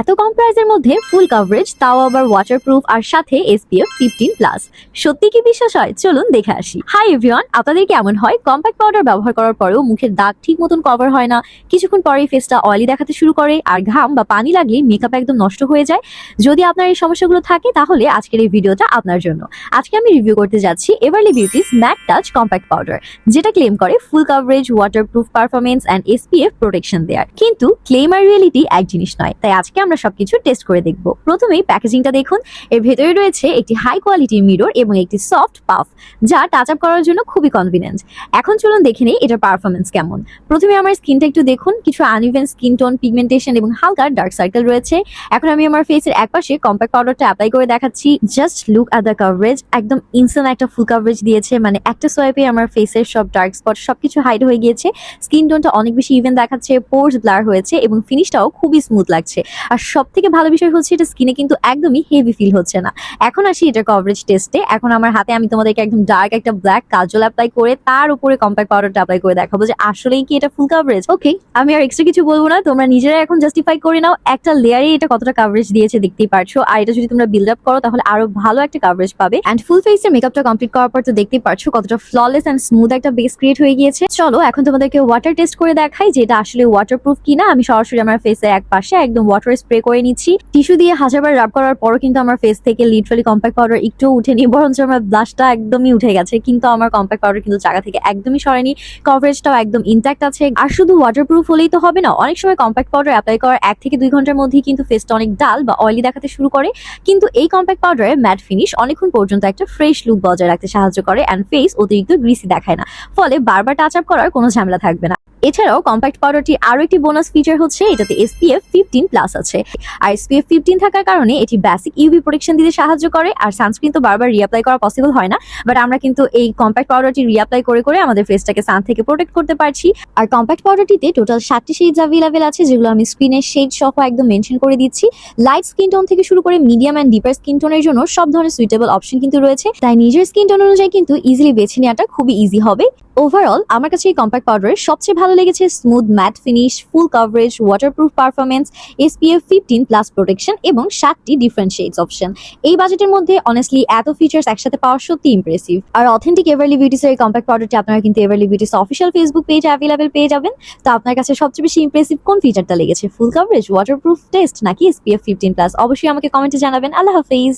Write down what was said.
এত কম প্রাইসের মধ্যে ফুল কভারেজ, তাও আবার ওয়াটারপ্রুফ আর সাথে SPF 15+। সত্যি কি বিশ্বাস হয়? চলুন দেখে আসি। হাই এভরিওয়ান, আপনাদের কেমন হয় কম্প্যাক্ট পাউডার ব্যবহার করার পরেও মুখের দাগ ঠিক মতন কভার হয় না, কিছুক্ষণ পরেই ফেসটা অয়েলি দেখাতে শুরু করে, আর ঘাম বা পানি লাগলে মেকআপ একদম নষ্ট হয়ে যায়? যদি আপনার এই সমস্যাগুলো থাকে তাহলে আজকের এই ভিডিওটা আপনার জন্য। আজকে আমি রিভিউ করতে যাচ্ছি Everly beauty's matte touch compact powder, যেটা ক্লেম করে full coverage, waterproof performance and SPF protection দেয়ার। কিন্তু ক্লেম আর রিয়েলিটি এক জিনিস নয়, তাই আজকে আমরা সবকিছু টেস্ট করে দেখব। প্রথমেই প্যাকেজিংটা দেখুন। এর ভেতরে রয়েছে একটি হাই কোয়ালিটির মিরর এবং একটি সফট পাফ, যা টাচ আপ করার জন্য খুবই কনভিনিয়েন্ট। এখন চলুন দেখে নেই এটার পারফরমেন্স কেমন। প্রথমে আমার স্কিনটা একটু দেখুন, কিছু আনইভেন স্কিন টোন, পিগমেন্টেশন এবং হালকা ডার্ক সার্কেল রয়েছে। এখন আমি আমার ফেসের একপাশে কম্প্যাক্ট পাউডারটা অ্যাপ্লাই করে দেখাচ্ছি। Just look at the coverage, একদম ইনস্ট্যান্ট একটা ফুল কভারেজ দিয়েছে। মানে একটা সোয়াইপে আমার ফেসের সব ডার্ক স্পট সবকিছু হাইড হয়ে গিয়েছে। স্কিন টোনটা অনেক বেশি ইভেন দেখাচ্ছে, পোরস ব্লার হয়েছে এবং ফিনিশটাও খুবই স্মুথ লাগছে। আর সব থেকে ভালো বিষয় হচ্ছে এটা স্কিনে কিন্তু একদমই হেভি ফিল হচ্ছে না। এখন আসি এটার কভারেজ টেস্টে। এখন আমার হাতে আমি তোমাদেরকে একদম ডার্ক একটা ব্ল্যাক কাজল অ্যাপ্লাই করে তার উপরে কম্প্যাক্ট পাউডারটা অ্যাপ্লাই করে দেখাবো যে আসলেই কি এটা ফুল কভারেজ। ওকে, আমি আর এক্সট্রা কিছু বলবো না, তোমরা নিজেরা এখন জাস্টিফাই করে নাও। একটা লেয়ারে এটা কতটা কভারেজ দিয়েছে দেখতেই পারছো, আর এটা যদি তোমরা বিল্ড আপ করো তাহলে আরো ভালো একটা কভারেজ পাবে। এন্ড ফুল ফেসের মেকআপটা কমপ্লিট করার পর তো দেখতেই পারছো কতটা ফ্ললেস এন্ড স্মুথ একটা বেস ক্রিয়েট হয়ে গিয়েছে। চলো এখন তোমাদেরকে ওয়াটার টেস্ট করে দেখাই যে এটা আসলে ওয়াটারপ্রুফ কিনা। আমি সরাসরি আমার ফেসে এক পাশে একদম ওয়াটার স্প্রে করে নিচ্ছি। টিস্যু দিয়ে হাজারবার রাব করার পরও কিন্তু আমার ফেস থেকে লিটারালি কম্প্যাক্ট পাউডার একটু উঠেনি, বরঞ্চ আমার ব্লাশটা একদমই উঠে গেছে। কিন্তু আমার কম্প্যাক্ট পাউডার কিন্তু জায়গা থেকে একদমই সরেনি, কভারেজটাও একদম ইনট্যাক্ট আছে। আর শুধু ওয়াটারপ্রুফ হলেই তো হবে না, অনেক সময় কম্প্যাক্ট পাউডার অ্যাপ্লাই করার 1 থেকে 2 ঘন্টার মধ্যেই কিন্তু ফেসটা অনেক ডাল বা অয়েলি দেখাতে শুরু করে। কিন্তু এই কম্প্যাক্ট পাউডারের ম্যাট ফিনিশ অনেকক্ষণ পর্যন্ত একটা ফ্রেশ লুক বজায় রাখতে সাহায্য করে অ্যান্ড ফেস অতিরিক্ত গ্রিসি দেখায় না, ফলে বারবার টাচ আপ করার কোনো ঝামেলা থাকবে না। এছাড়াও কম্প্যাক্ট পাউডারটির আরো একটি বোনাস ফিচার হচ্ছে এটাতে SPF 15+ আছে। আর SPF 15 থাকার কারণে এটি বেসিক ইউভি প্রোটেকশন দিতে সাহায্য করে। আর সানস্ক্রিন তো বারবার রিঅ্যাপ্লাই করা পসিবল হয় না, বাট আমরা কিন্তু এই কম্প্যাক্ট পাউডারটি রিঅ্যাপ্লাই করে করে আমাদের ফেসটাকে সান থেকে প্রোটেক্ট করতে পারছি। আর কম্প্যাক্ট পাউডারটিতে টোটাল 7টি শেডস অ্যাভেলেবেল আছে, যেগুলো আমি স্ক্রিনের শেড সহ একদম মেনশন করে দিচ্ছি। লাইট স্কিন টোন থেকে শুরু করে মিডিয়াম অ্যান্ড ডিপার স্কিন টোনের জন্য সব ধরনের সুইটেবল অপশন কিন্তু রয়েছে, তাই নিজের স্কিন টোন অনুযায়ী কিন্তু ইজিলি বেছে নেওয়াটা খুবই ইজি হবে। ওভারঅল আমার কাছে এই কম্প্যাক্ট পাউডারের সবচেয়ে ভালো লেগেছে স্মুথ ম্যাট ফিনিশ, ফুল coverage, waterproof performance, SPF 15+ protection এবং 7টি ডিফারেন্ট শেডস অপশন। এই বাজেটের মধ্যে অনেস্টলি এত ফিচার্স একসাথে পাওয়া সত্যি ইমপ্রেসিভ। আর অথেন্টিক এভারলি বিউটিসের এই কম্প্যাক্ট পাউডারটি আপনারা কিন্তু এভারলি বিউটিস অফিসিয়াল ফেসবুক পেজে অ্যাভেলেবেল পেয়ে যাবেন। তো আপনার কাছে সবচেয়ে বেশি ইমপ্রেসিভ কোন ফিচারটা লেগেছে? ফুল কভারেজ, ওয়াটারপ্রুফ টেস্ট নাকি SPF 15+? অবশ্যই আমাকে কমেন্টে জানাবেন। আল্লাহ হাফেজ।